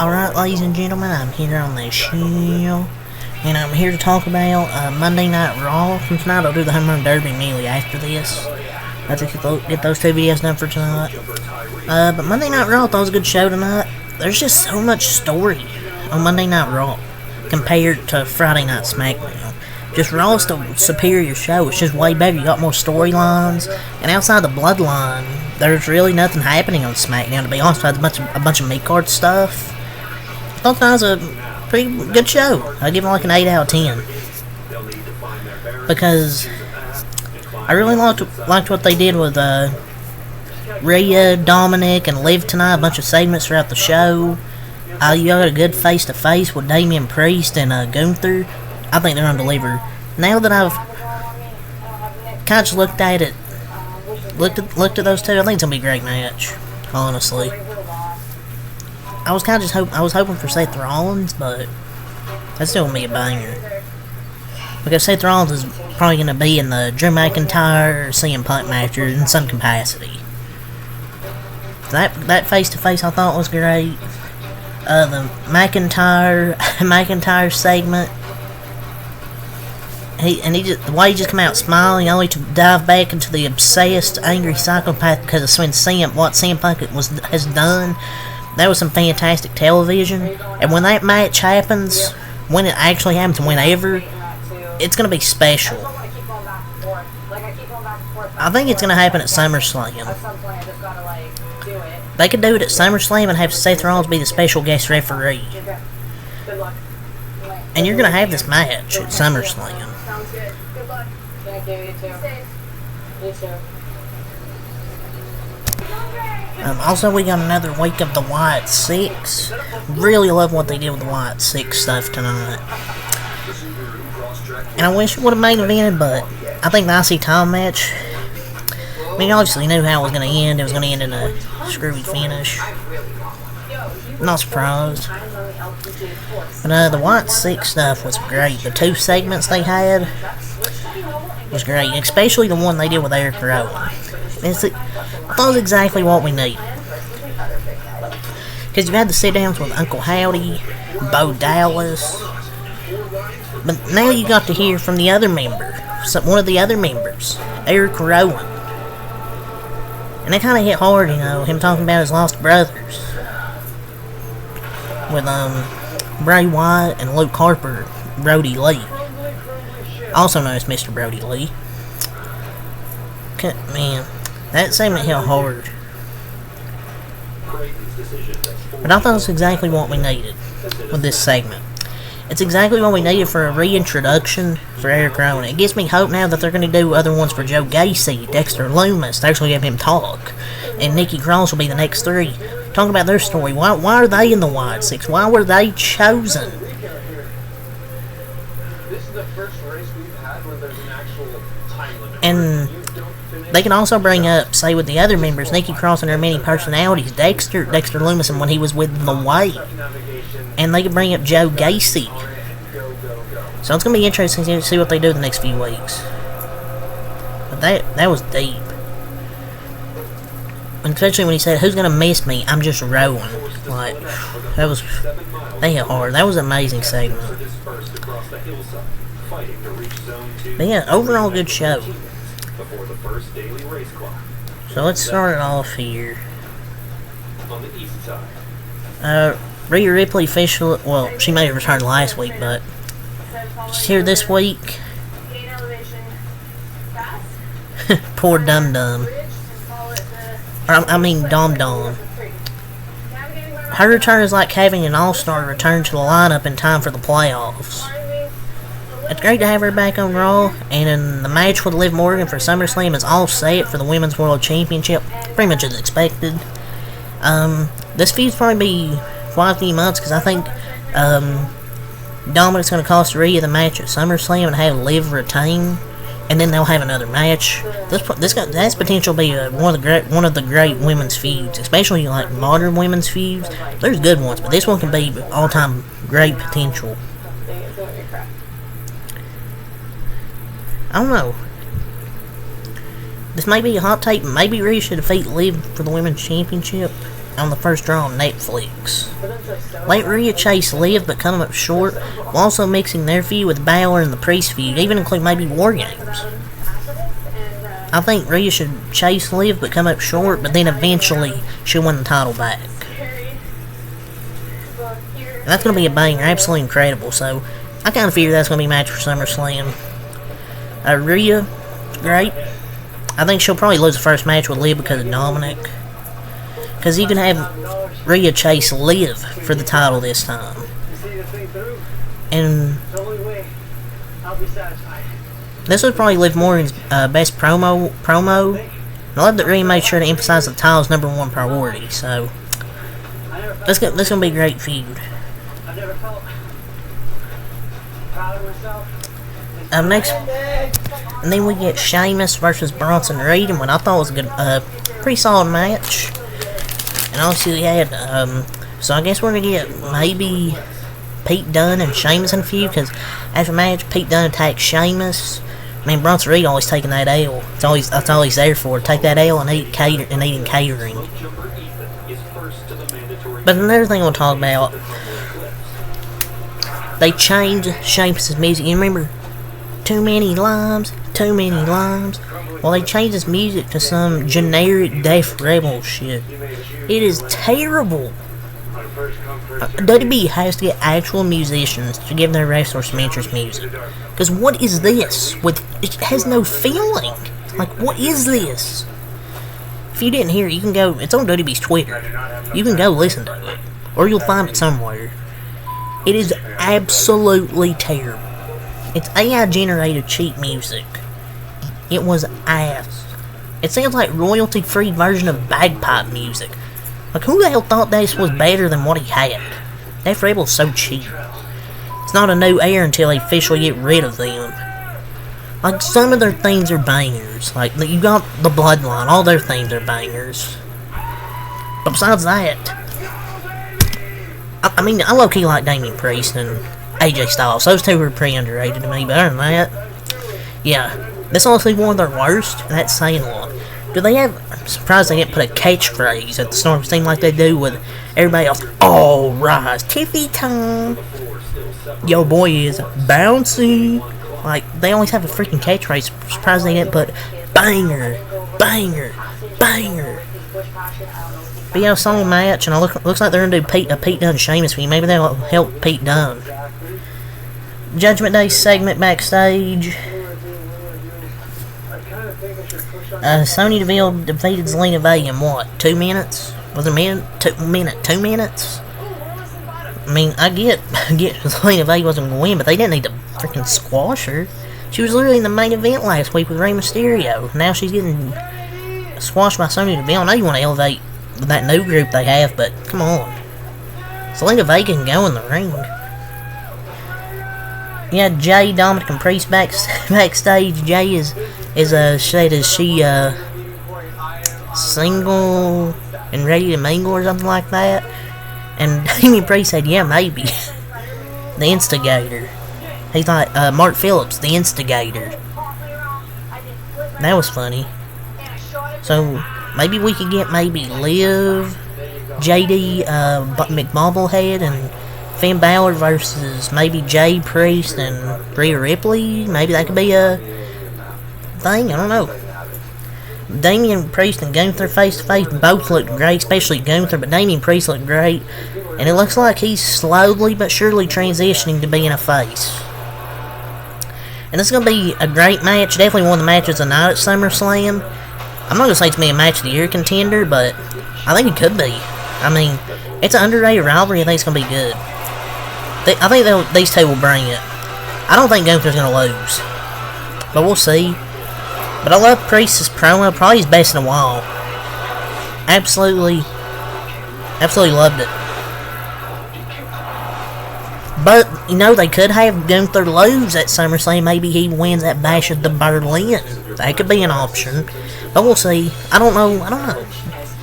Alright, ladies and gentlemen, I'm here on the show, and I'm here to talk about Monday Night Raw from tonight. I'll do the Home Run Derby immediately after this. I have to get those two videos done for tonight. But Monday Night Raw, I thought it was a good show tonight. There's just so much story on Monday Night Raw compared to Friday Night SmackDown. Just Raw is the superior show. It's just way better. You got more storylines, and outside the Bloodline, there's really nothing happening on SmackDown. To be honest, a bunch of mid-card stuff. I thought that was a pretty good show. I give it like an 8 out of 10 because I really liked what they did with Rhea, Dominic, and Liv tonight. A bunch of segments throughout the show. You got a good face-to-face with Damian Priest and Gunther. I think they're going to deliver. Now that I've kind of just looked at it, looked at those two, I think it's going to be a great match, honestly. I was kind of hoping for Seth Rollins, but that's still going to be a banger. Because Seth Rollins is probably going to be in the Drew McIntyre or CM Punk match in some capacity. That face-to-face I thought was great. The McIntyre segment. The way he just come out smiling, only to dive back into the obsessed, angry psychopath because of what CM Punk has done. That was some fantastic television. And when that match happens, when it actually happens, whenever, it's going to be special. I think it's going to happen at SummerSlam. They could do it at SummerSlam and have Seth Rollins be the special guest referee. And you're going to have this match at SummerSlam. Also, we got another week of the Wyatt Six. Really love what they did with the Wyatt Six stuff tonight. And I wish it would have main evented, but I think the IC title match, I mean, obviously knew how it was going to end. It was going to end in a screwy finish. Not surprised. But the Wyatt Six stuff was great. The two segments they had was great, especially the one they did with Eric Rowan. I thought it was exactly what we need. Because you had the sit-downs with Uncle Howdy, Bo Dallas. But now you got to hear from the other member. One of the other members, Eric Rowan. And it kind of hit hard, him talking about his lost brothers. With Bray Wyatt and Luke Harper, Brody Lee. Also known as Mr. Brody Lee. Man, that segment hit hard. But I thought it was exactly what we needed with this segment. It's exactly what we needed for a reintroduction for Eric Rowan. It gives me hope now that they're going to do other ones for Joe Gacy, Dexter Lumis, to actually have him talk. And Nikki Cross will be the next three. Talk about their story. Why are they in the Wyatt Six? Why were they chosen? And they can also bring up, say, with the other members, Nikki Cross and her many personalities, Dexter Lumis, and when he was with The Way. And they can bring up Joe Gacy. So it's going to be interesting to see what they do the next few weeks. But that was deep. And especially when he said, "Who's going to miss me? I'm just Rowan." Like, they hit hard. That was an amazing segment. But yeah, overall good show. So let's start it off here. Rhea Ripley officially, well, she made a return last week, but she's here this week. Poor Dum Dum. Dom Dom. Her return is like having an all-star return to the lineup in time for the playoffs. It's great to have her back on Raw, and in the match with Liv Morgan for SummerSlam is all set for the Women's World Championship, pretty much as expected. This feud's probably be quite a few months, because I think Dominic's going to cost Rhea the match at SummerSlam and have Liv retain, and then they'll have another match. This has potential to be one of the great women's feuds, especially like modern women's feuds. There's good ones, but this one can be all-time great potential. I don't know. This may be a hot take. Maybe Rhea should defeat Liv for the Women's Championship. on the first draw on Netflix. Let Rhea chase Liv but come up short, while also mixing their feud with Balor and the Priest feud, even include maybe War Games. I think Rhea should chase Liv but come up short, but then eventually she'll win the title back. And that's going to be a banger, absolutely incredible, so I kind of figure that's going to be a match for SummerSlam. Rhea, great. I think she'll probably lose the first match with Liv because of Dominic. Because you can have Rhea chase Liv for the title this time. And this was probably Liv Morgan's best promo. And I love that Rhea made sure to emphasize the title's #1 priority. So this is gonna be a great feud. Next, and then we get Sheamus versus Bronson Reed, and what I thought was a good, pretty solid match. And obviously we had, so I guess we're gonna get maybe Pete Dunne and Sheamus in a feud, because after the match, Pete Dunne attacks Sheamus. I mean, Bronson Reed always taking that L. That's all he's there for. Take that L and eating catering. But another thing I'll talk about, they changed Sheamus' music. You remember, too many limes. Well, they changed his music to some generic Def Rebel shit. It is terrible. WWE has to get actual musicians to give their wrestlers some interest music. Because what is this? It has no feeling. Like, what is this? If you didn't hear it, you can go, it's on WWE's Twitter. You can go listen to it. Or you'll find it somewhere. It is absolutely terrible. It's AI generated cheap music. It was ass. It sounds like royalty-free version of bagpipe music. Like, who the hell thought this was better than what he had? Def Rebel's so cheap. It's not a new era until they officially get rid of them. Like, some of their themes are bangers. Like, you got the Bloodline, all their themes are bangers. But besides that, I mean, I low-key like Damian Priest and AJ Styles. Those two were pretty underrated to me, but other than that, yeah. That's honestly one of their worst, and that's saying a lot. I'm surprised they didn't put a catchphrase at the start of the thing like they do with everybody else. All rise, Tiffy time. Yo, boy is bouncy. Like, they always have a freaking catchphrase. Surprised they didn't put banger. But yeah, solid match, and looks like they're gonna do a Pete Dunne Sheamus feud. Maybe that'll help Pete Dunne. Judgment Day segment backstage. Sonya Deville defeated Zelina Vega in what? 2 minutes? Was it a minute? 2 minutes? I mean, I get Zelina Vega wasn't going to win, but they didn't need to freaking squash her. She was literally in the main event last week with Rey Mysterio. Now she's getting squashed by Sonya Deville. I know you want to elevate that new group they have, but come on. Zelina Vega can go in the ring. Yeah, Jay, Dominic, and Priest backstage. Jay is she single and ready to mingle or something like that? And Damian Priest said, yeah, maybe. The instigator. He's like, Mark Phillips, the instigator. That was funny. So, maybe we could get Liv, JD, McBobblehead, and Finn Balor versus maybe Jay Priest and Rhea Ripley. Maybe that could be a thing, I don't know. Damian Priest and Gunther face to face both looked great, especially Gunther, but Damian Priest looked great, and it looks like he's slowly but surely transitioning to being a face. And this is going to be a great match, definitely one of the matches of the night at SummerSlam. I'm not going to say it's going to be a match of the year contender, but I think it could be. I mean, it's an underrated rivalry. I think it's going to be good. I think these two will bring it. I don't think Gunther's going to lose, but we'll see. But I love Priest's promo, probably his best in a while. Absolutely loved it. But, you know, they could have Gunther lose at SummerSlam. Maybe he wins at Bash at the Berlin. That could be an option. But we'll see. I don't know.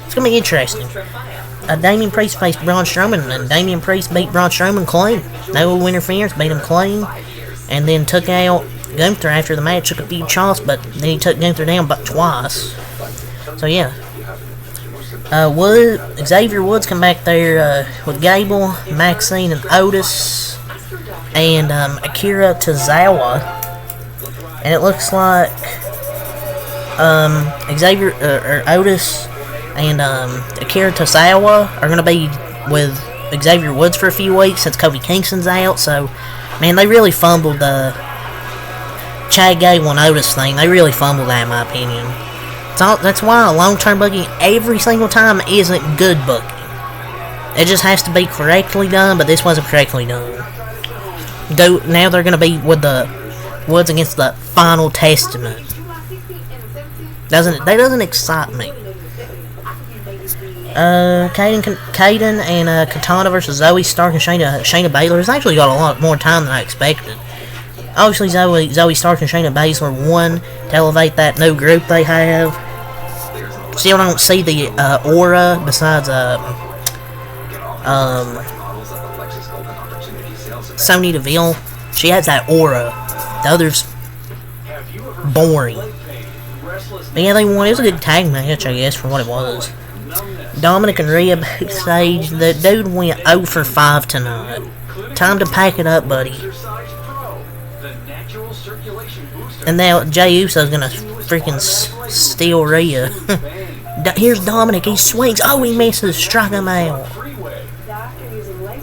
It's going to be interesting. Damian Priest faced Braun Strowman, and Damian Priest beat Braun Strowman clean. No interference, beat him clean. And then took out Gunther after the match, took a few chops, but then he took Gunther down but twice. So yeah, Xavier Woods come back there with Gable, Maxine, and Otis, and Akira Tozawa. And it looks like Xavier or Otis and Akira Tozawa are gonna be with Xavier Woods for a few weeks since Kofi Kingston's out. So, man, they really fumbled the Chad Gable and Otis thing. They really fumbled that, in my opinion. That's why long-term booking every single time isn't good booking. It just has to be correctly done, but this wasn't correctly done. Now they're going to be with the Woods against the Final Testament. That doesn't excite me. Kaden and Katana versus Zoe Stark and Shayna Baszler has actually got a lot more time than I expected. Obviously, Zoe Stark and Shayna Baszler won to elevate that new group they have. Still don't see the aura besides Sonya Deville. She has that aura. The others boring. But yeah, they won. It was a good tag match, I guess, for what it was. Dominic and Rhea backstage. The dude went 0 for 5 tonight. Time to pack it up, buddy. And now Jey Uso's gonna freaking steal Rhea. Here's Dominic. He swings. Oh, he misses. Strike him out.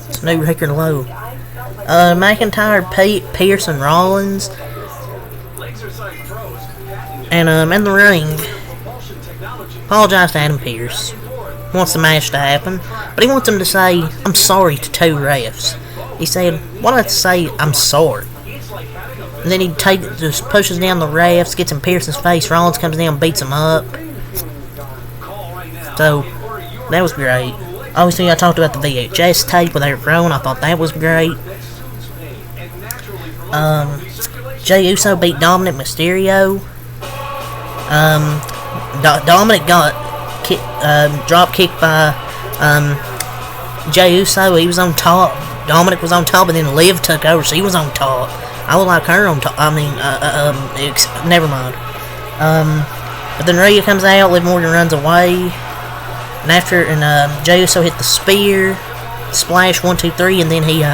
It's new record low. McIntyre, Pierce, and Rollins. And in the ring, apologize to Adam Pearce. Wants the match to happen, but he wants him to say, "I'm sorry" to 2 refs. He said, "Why don't I say I'm sorry?" And then he just pushes down the refs, gets in Pearce's face. Rollins comes down, beats him up. So that was great. Obviously, I talked about the VHS tape with Eric Rowan. I thought that was great. Jey Uso beat Dominic Mysterio. Dominic got drop kicked by Jey Uso. He was on top. Dominic was on top, and then Liv took over, so he was on top. I would like her on top. I mean, never mind. But then Rhea comes out. Liv Morgan runs away, and Jey Uso hit the spear, splash 1, 2, 3, and then he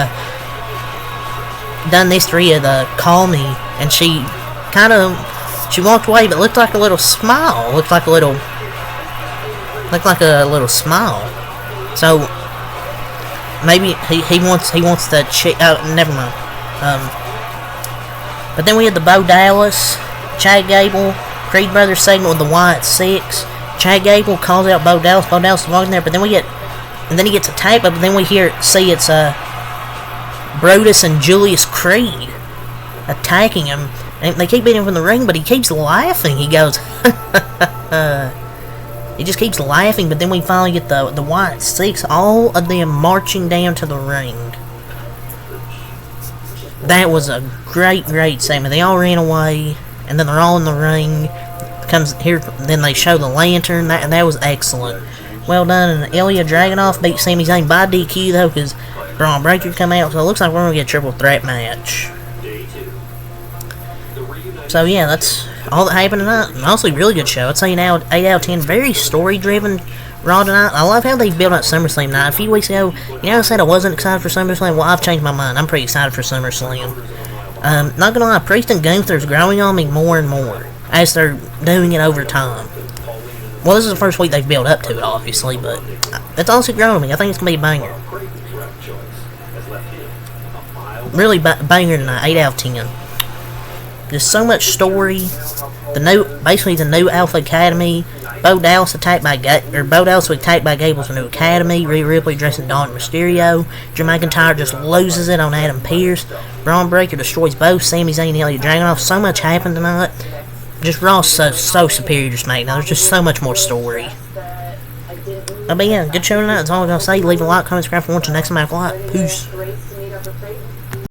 done this to Rhea, the call me, and she walked away, but looked like a little smile. Looked like a little smile. So maybe he wants the chick. Oh, never mind. But then we had the Bo Dallas, Chad Gable, Creed Brothers segment with the Wyatt Six. Chad Gable calls out Bo Dallas. Bo Dallas is walking there, but then he gets attacked. But then we see it's Brodus and Julius Creed attacking him. And they keep beating him from the ring, but he keeps laughing. He goes, he just keeps laughing. But then we finally get the Wyatt Six, all of them marching down to the ring. That was a great segment. They all ran away, and then they're all in the ring. Then they show the lantern. That was excellent. Well done. And Ilya Dragunov beat Sami Zayn by DQ though, because Braun Breaker come out. So it looks like we're gonna get a triple threat match. So yeah, that's all that happened tonight. Honestly, really good show. I'd say now 8 out of 10. Very story driven Raw tonight. I love how they built up SummerSlam night. A few weeks ago, I said I wasn't excited for SummerSlam. Well, I've changed my mind. I'm pretty excited for SummerSlam. Not gonna lie, Priest and Gunther's growing on me more and more as they're doing it over time. Well, this is the first week they've built up to it, obviously, but it's also growing on me. I think it's gonna be a banger. Really banger tonight. 8 out of 10. There's so much story. Basically the new Alpha Academy. Bo Dallas was attacked by Gable's new academy. Rhea Ripley dressing Dominic Mysterio. Drew McIntyre just loses it on Adam Pearce. Braun Breaker destroys both Sami Zayn and Ilya Dragunov. So much happened tonight. Just Raw so superior to SmackDown. There's just so much more story. But yeah, good show tonight. That's all I'm gonna say. Leave a like, comment, subscribe for watching next time. Peace.